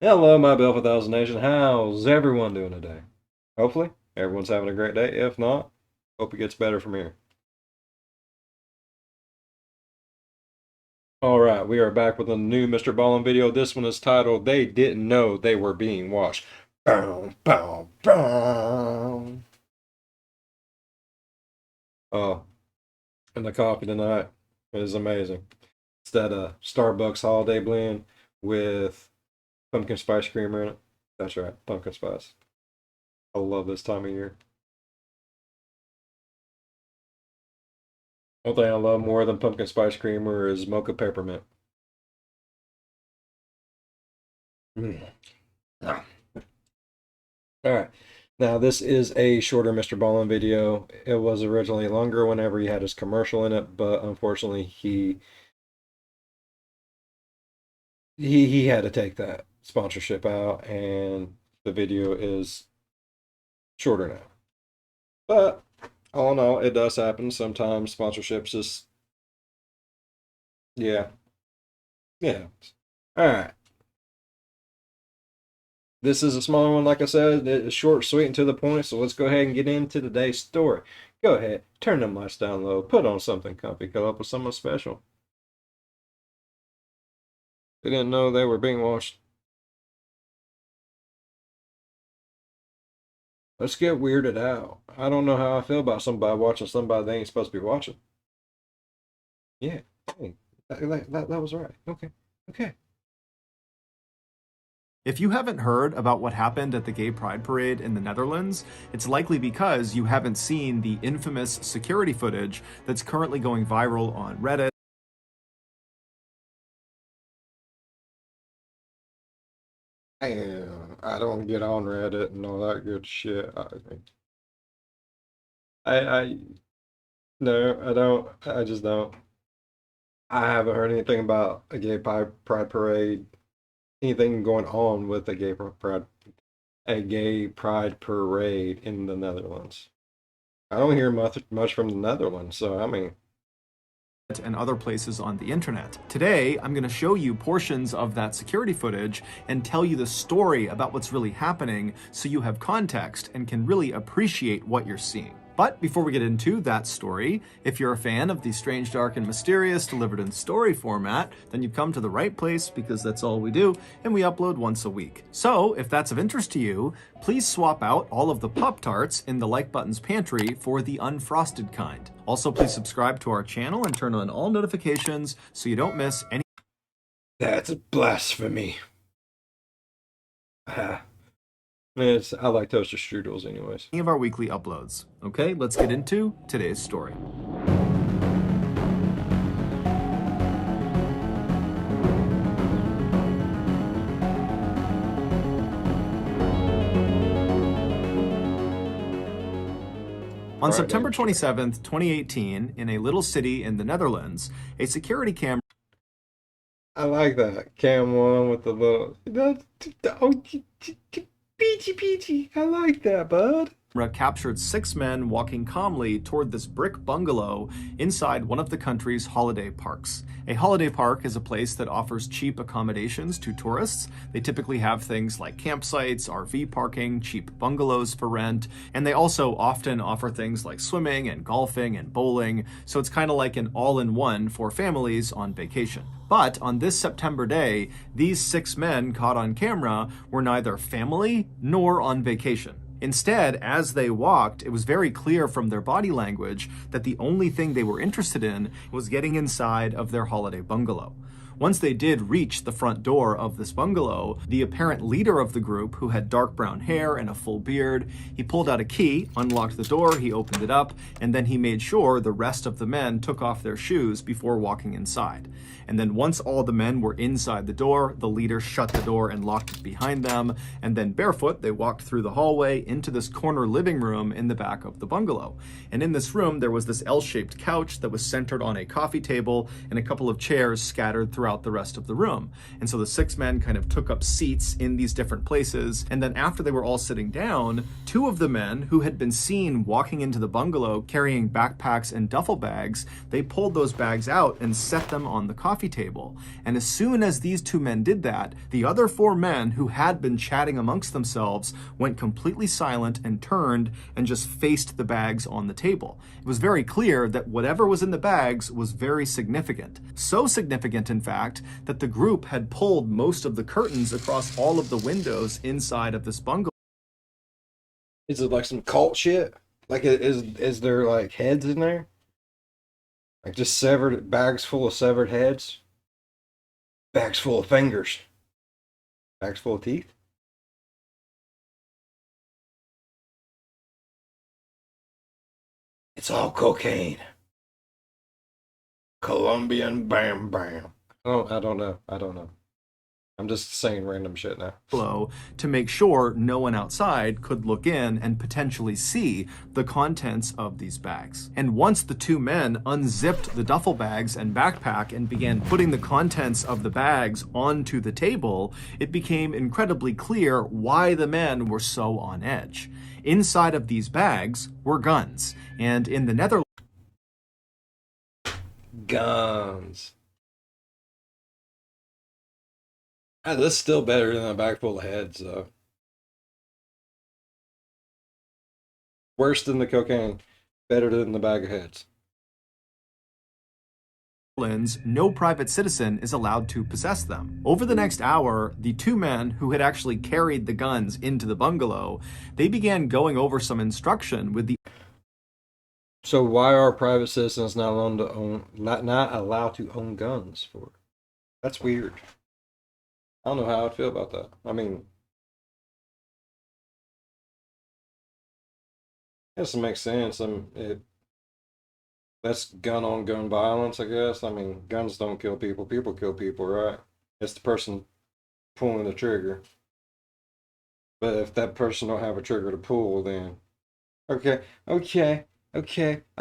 Hello, my Belfast Thousand Nation. How's everyone doing today? Hopefully, everyone's having a great day. If not, hope it gets better from here. All right, we are back with a new MrBallen video. This one is titled "They Didn't Know They Were Being Watched." Bow, bow, bow. Oh, and the coffee tonight is amazing. It's that Starbucks holiday blend with pumpkin spice creamer in it. That's right, pumpkin spice. I love this time of year. One thing I love more than pumpkin spice creamer is mocha peppermint. Mm. Ah. All right. Now, this is a shorter MrBallen video. It was originally longer whenever he had his commercial in it, but unfortunately he had to take that sponsorship out, and the video is shorter now. But all in all, it does happen. Sometimes sponsorships just, yeah, yeah. All right. This is a smaller one, like I said. It's short, sweet, and to the point. So let's go ahead and get into today's story. Go ahead, turn the lights down low, put on something comfy, cuddle up with someone special. They didn't know they were being watched. Let's get weirded out. I don't know how I feel about somebody watching somebody they ain't supposed to be watching. Yeah, hey, that was right. Okay, okay. If you haven't heard about what happened at the Gay Pride Parade in the Netherlands, it's likely because you haven't seen the infamous security footage that's currently going viral on Reddit. And I don't get on Reddit and all that good shit. I no, I don't. I just don't. I haven't heard anything about a gay pride parade, anything going on with a gay pride parade in the Netherlands. I don't hear much from the Netherlands, so I mean, And other places on the internet. Today, I'm going to show you portions of that security footage and tell you the story about what's really happening so you have context and can really appreciate what you're seeing. But before we get into that story, if you're a fan of the strange, dark, and mysterious delivered in story format, then you've come to the right place because that's all we do, and we upload once a week. So if that's of interest to you, please swap out all of the Pop-Tarts in the like button's pantry for the unfrosted kind. Also, please subscribe to our channel and turn on all notifications so you don't miss any. that's blasphemy. Ah, I like toaster strudels anyways. Of our weekly uploads. Okay, let's get into today's story. On September 27th, 2018, in a little city in the Netherlands, a security camera. I like that. Cam one with the little, oh, peachy. I like that, bud. Captured 6 men walking calmly toward this brick bungalow inside one of the country's holiday parks. A holiday park is a place that offers cheap accommodations to tourists. They typically have things like campsites, RV parking, cheap bungalows for rent, and they also often offer things like swimming and golfing and bowling, so it's kind of like an all-in-one for families on vacation. But on this September day, these 6 men caught on camera were neither family nor on vacation. Instead, as they walked, it was very clear from their body language that the only thing they were interested in was getting inside of their holiday bungalow. Once they did reach the front door of this bungalow, the apparent leader of the group, who had dark brown hair and a full beard, he pulled out a key, unlocked the door, he opened it up, and then he made sure the rest of the men took off their shoes before walking inside. And then once all the men were inside the door, the leader shut the door and locked it behind them, and then barefoot, they walked through the hallway into this corner living room in the back of the bungalow. And in this room, there was this L-shaped couch that was centered on a coffee table and a couple of chairs scattered throughout throughout the rest of the room. And so the 6 men kind of took up seats in these different places. And then after they were all sitting down, 2 of the men who had been seen walking into the bungalow carrying backpacks and duffel bags, they pulled those bags out and set them on the coffee table. And as soon as these 2 men did that, the other 4 men who had been chatting amongst themselves went completely silent and turned and just faced the bags on the table. It was very clear that whatever was in the bags was very significant. So significant, in fact, that the group had pulled most of the curtains across all of the windows inside of this bungalow. Is it like some cult shit? Like, is there like heads in there? Like just severed bags full of severed heads? Bags full of fingers? Bags full of teeth? It's all cocaine. Colombian bam bam. I don't know. I'm just saying random shit now. To make sure no one outside could look in and potentially see the contents of these bags. And once the 2 men unzipped the duffel bags and backpack and began putting the contents of the bags onto the table, it became incredibly clear why the men were so on edge. Inside of these bags were guns, and in the Netherlands, Guns. That's still better than a bag full of heads, though. Worse than the cocaine. Better than the bag of heads. no private citizen is allowed to possess them. Over the next hour, the 2 men who had actually carried the guns into the bungalow, they began going over some instruction with the. So why are private citizens not allowed to own guns for? That's weird. I don't know how I'd feel about that. I mean, it doesn't make sense. That's gun on gun violence, I guess. I mean, guns don't kill people. People kill people, right? It's the person pulling the trigger. But if that person don't have a trigger to pull, then okay, I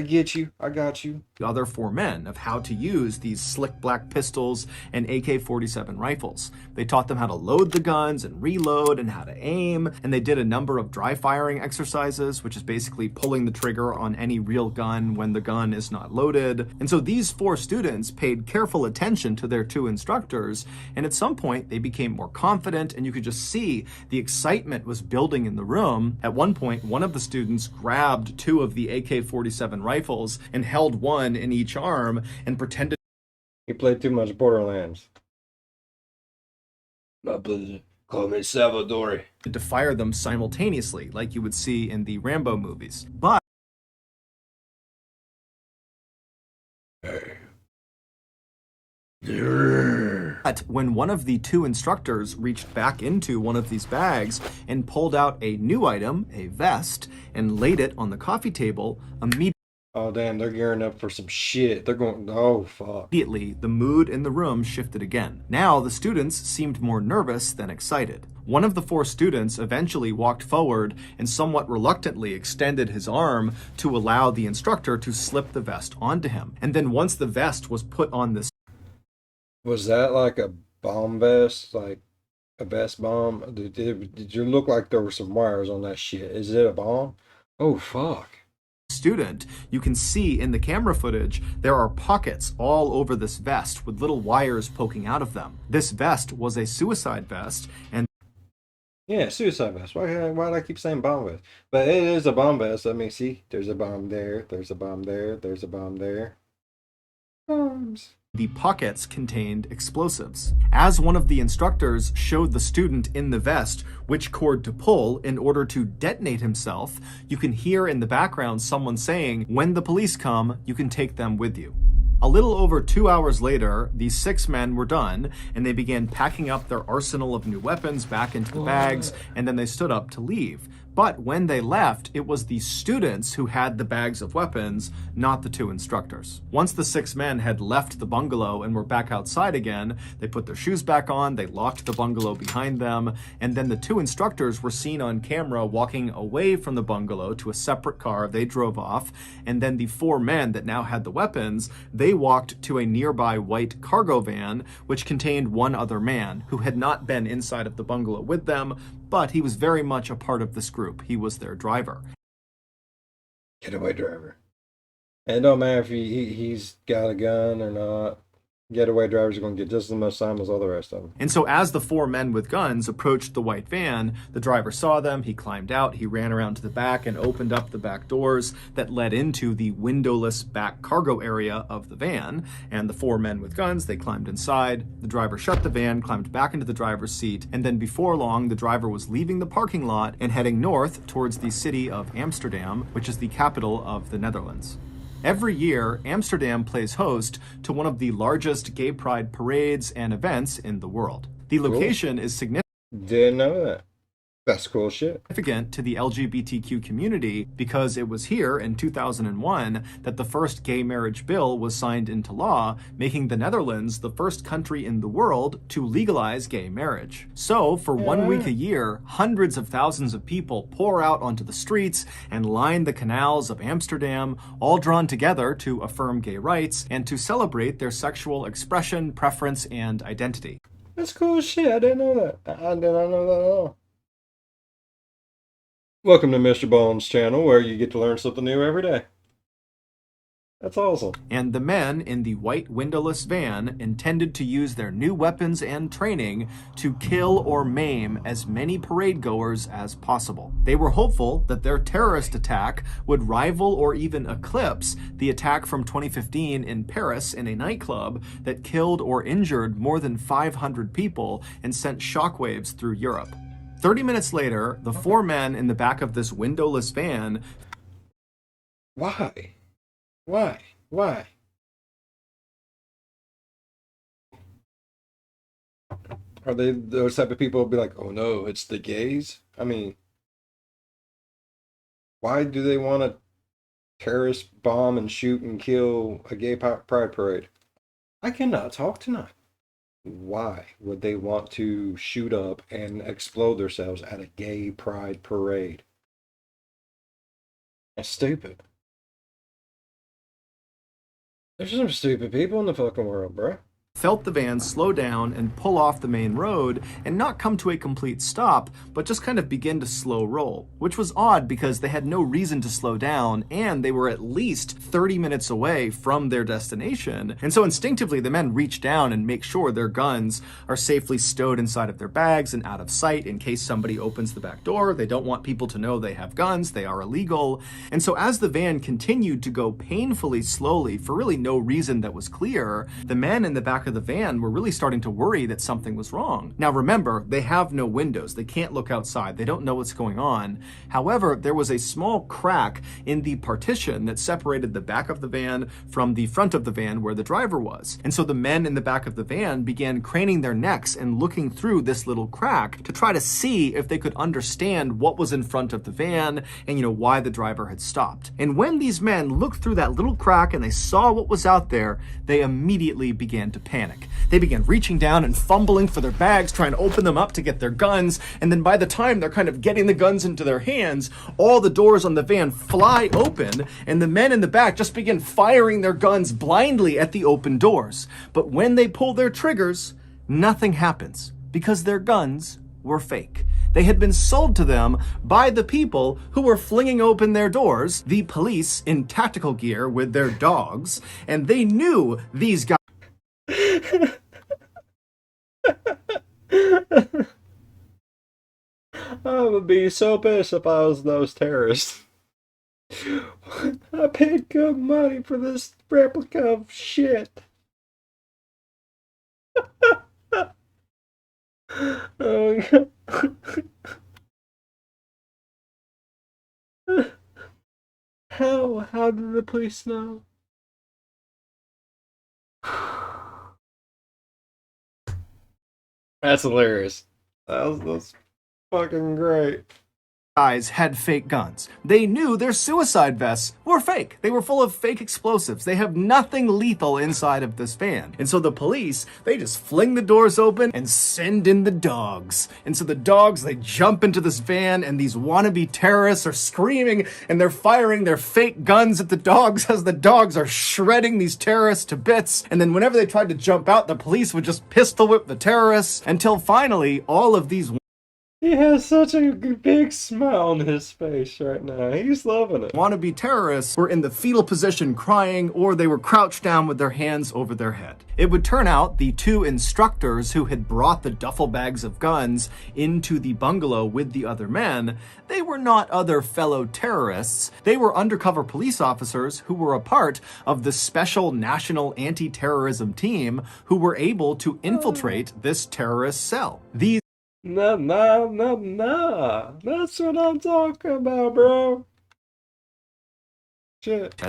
get you. I got you. The other 4 men of how to use these slick black pistols and AK-47 rifles. They taught them how to load the guns and reload and how to aim, and they did a number of dry firing exercises, which is basically pulling the trigger on any real gun when the gun is not loaded. And so these 4 students paid careful attention to their 2 instructors, and at some point they became more confident, and you could just see the excitement was building in the room. At one point, one of the students grabbed 2 of the AK-47 rifles and held one in each arm and pretended he played too much Borderlands. My pleasure. Call me Salvador. To fire them simultaneously, like you would see in the Rambo movies. But when one of the 2 instructors reached back into one of these bags and pulled out a new item, a vest, and laid it on the coffee table, oh, damn, they're gearing up for some shit. They're going, oh, fuck. Immediately, the mood in the room shifted again. Now, the students seemed more nervous than excited. One of the 4 students eventually walked forward and somewhat reluctantly extended his arm to allow the instructor to slip the vest onto him. And then once the vest was put on this. Was that like a bomb vest? Like a vest bomb? Did you look like there were some wires on that shit? Is it a bomb? Oh, fuck. Student, you can see in the camera footage there are pockets all over this vest with little wires poking out of them. This vest was a suicide vest, and yeah, suicide vest. Why do I keep saying bomb vest? But it is a bomb vest. Let me see. There's a bomb there. There's a bomb there. There's a bomb there. Bombs. The pockets contained explosives. As one of the instructors showed the student in the vest which cord to pull in order to detonate himself, you can hear in the background someone saying, "When the police come, you can take them with you." A little over 2 hours later, these 6 men were done, and they began packing up their arsenal of new weapons back into the bags, and then they stood up to leave. But when they left, it was the students who had the bags of weapons, not the two instructors. Once the 6 men had left the bungalow and were back outside again, they put their shoes back on, they locked the bungalow behind them, and then the two instructors were seen on camera walking away from the bungalow to a separate car. They drove off, and then the 4 men that now had the weapons, they walked to a nearby white cargo van, which contained one other man who had not been inside of the bungalow with them, but he was very much a part of this group. He was their driver. Getaway driver. And it don't matter if he's got a gun or not. Getaway drivers are going to get just as much time as all the rest of them. And so as the 4 men with guns approached the white van, the driver saw them, he climbed out, he ran around to the back and opened up the back doors that led into the windowless back cargo area of the van. And the 4 men with guns, they climbed inside. The driver shut the van, climbed back into the driver's seat, and then before long, the driver was leaving the parking lot and heading north towards the city of Amsterdam, which is the capital of the Netherlands. Every year, Amsterdam plays host to one of the largest gay pride parades and events in the world. The location is significant Didn't know that. That's cool shit. To the LGBTQ community because it was here in 2001 that the first gay marriage bill was signed into law, making the Netherlands the first country in the world to legalize gay marriage. So, for 1 week a year, hundreds of thousands of people pour out onto the streets and line the canals of Amsterdam, all drawn together to affirm gay rights and to celebrate their sexual expression, preference, and identity. That's cool shit. I didn't know that. I did not know that at all. Welcome to MrBallen's channel, where you get to learn something new every day. That's awesome. And the men in the white windowless van intended to use their new weapons and training to kill or maim as many parade goers as possible. They were hopeful that their terrorist attack would rival or even eclipse the attack from 2015 in Paris in a nightclub that killed or injured more than 500 people and sent shockwaves through Europe. 30 minutes later, the 4 men in the back of this windowless van. Why? Why? Why? Are they those type of people who be like, oh no, it's the gays? I mean, why do they want to terrorist bomb and shoot and kill a gay pride parade? I cannot talk tonight. Why would they want to shoot up and explode themselves at a gay pride parade? That's stupid. There's some stupid people in the fucking world, bro. Felt the van slow down and pull off the main road and not come to a complete stop, but just kind of begin to slow roll, which was odd because they had no reason to slow down and they were at least 30 minutes away from their destination. And so instinctively, the men reach down and make sure their guns are safely stowed inside of their bags and out of sight in case somebody opens the back door. They don't want people to know they have guns. They are illegal. And so as the van continued to go painfully slowly for really no reason that was clear, the men in the back of the van were really starting to worry that something was wrong. Now remember, they have no windows. They can't look outside. They don't know what's going on. However, there was a small crack in the partition that separated the back of the van from the front of the van where the driver was. And so the men in the back of the van began craning their necks and looking through this little crack to try to see if they could understand what was in front of the van and, why the driver had stopped. And when these men looked through that little crack and they saw what was out there, they immediately began to panic. They began reaching down and fumbling for their bags, trying to open them up to get their guns. And then by the time they're kind of getting the guns into their hands, all the doors on the van fly open and the men in the back just begin firing their guns blindly at the open doors. But when they pull their triggers, nothing happens because their guns were fake. They had been sold to them by the people who were flinging open their doors, the police in tactical gear with their dogs, and they knew these guys. I would be so pissed if I was those terrorists. I paid good money for this replica of shit. Oh, God. How did the police know? That's hilarious. That's fucking great. guys had fake guns. They knew their suicide vests were fake. They were full of fake explosives. They have nothing lethal inside of this van. And so the police, they just fling the doors open and send in the dogs. And so the dogs, they jump into this van, and these wannabe terrorists are screaming and they're firing their fake guns at the dogs as the dogs are shredding these terrorists to bits. And then whenever they tried to jump out, the police would just pistol whip the terrorists until finally all of these He has such a big smile on his face right now. He's loving it. wannabe terrorists were in the fetal position crying, or they were crouched down with their hands over their head. It would turn out the two instructors who had brought the duffel bags of guns into the bungalow with the other men, they were not other fellow terrorists. They were undercover police officers who were a part of the special national anti-terrorism team who were able to infiltrate this terrorist cell. These Nah. That's what I'm talking about, bro. Shit.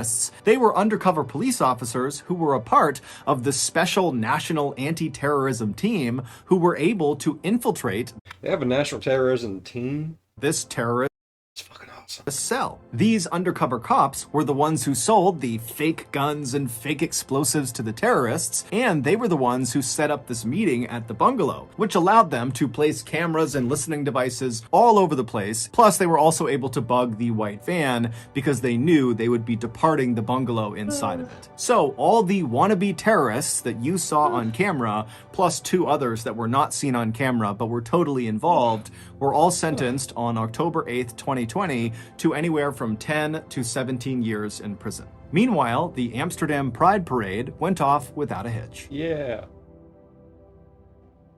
They were undercover police officers who were a part of the special national anti-terrorism team who were able to infiltrate They have a national terrorism team? this terrorist It's fucking awesome. cell. These undercover cops were the ones who sold the fake guns and fake explosives to the terrorists, and they were the ones who set up this meeting at the bungalow, which allowed them to place cameras and listening devices all over the place. Plus, they were also able to bug the white van because they knew they would be departing the bungalow inside of it. So all the wannabe terrorists that you saw on camera, plus two others that were not seen on camera but were totally involved, were all sentenced on October 8th, 2020 to anywhere from 10 to 17 years in prison. Meanwhile, the Amsterdam Pride Parade went off without a hitch. Yeah.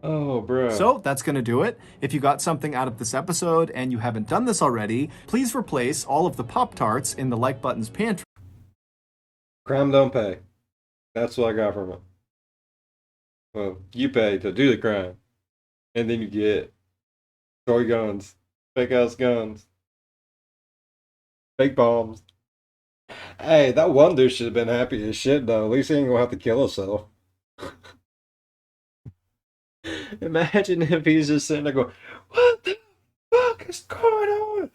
Oh, bro. So that's going to do it. If you got something out of this episode and you haven't done this already, please replace all of the Pop-Tarts in the like button's pantry. Crime don't pay. That's what I got from it. Well, you pay to do the crime. And then you get toy guns, fake ass guns, fake bombs. Hey, that one dude should have been happy as shit though. At least he ain't gonna have to kill himself. Imagine if he's just sitting there going, "What the fuck is going on?"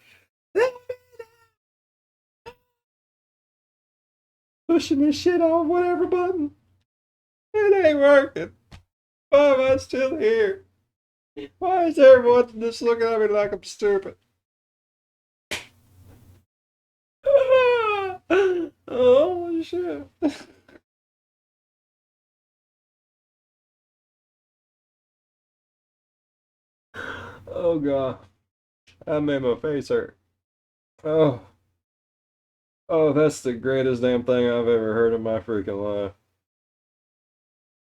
Pushing this shit on whatever button. It ain't working. Why am I still here? Why is everyone just looking at me like I'm stupid? Oh shit. Oh god. That made my face hurt. Oh. Oh, that's the greatest damn thing I've ever heard in my freaking life.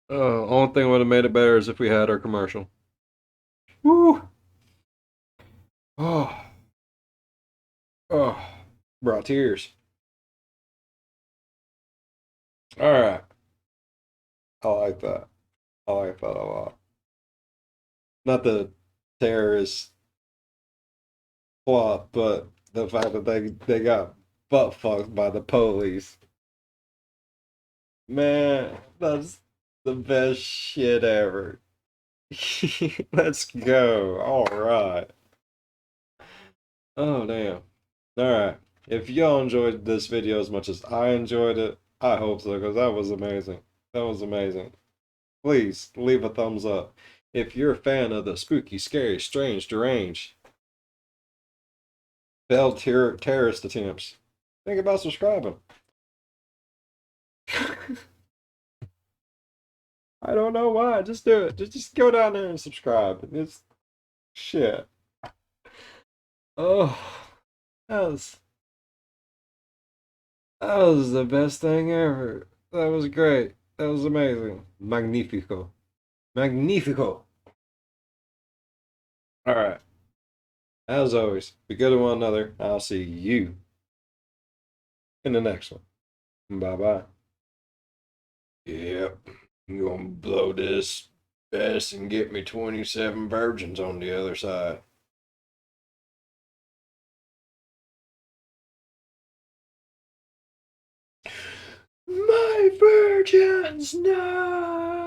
Oh, only thing would have made it better is if we had our commercial. Woo! Oh. Oh. Brought tears. Alright. I like that. I like that a lot. Not the terrorist plot, but the fact that they got butt fucked by the police. Man, that's the best shit ever. Let's go. Alright. Oh, damn. Alright. If y'all enjoyed this video as much as I enjoyed it, I hope so, because that was amazing. That was amazing. Please leave a thumbs up. If you're a fan of the spooky, scary, strange, deranged, failed terrorist attempts, think about subscribing. I don't know why. Just do it. Just go down there and subscribe. It's shit. Oh, that was the best thing ever. That was great. That was amazing. Magnifico. Magnifico. All right. As always, be good to one another. I'll see you in the next one. Bye bye. Yep. I'm gonna blow this fast and get me 27 virgins on the other side. My virgins, no!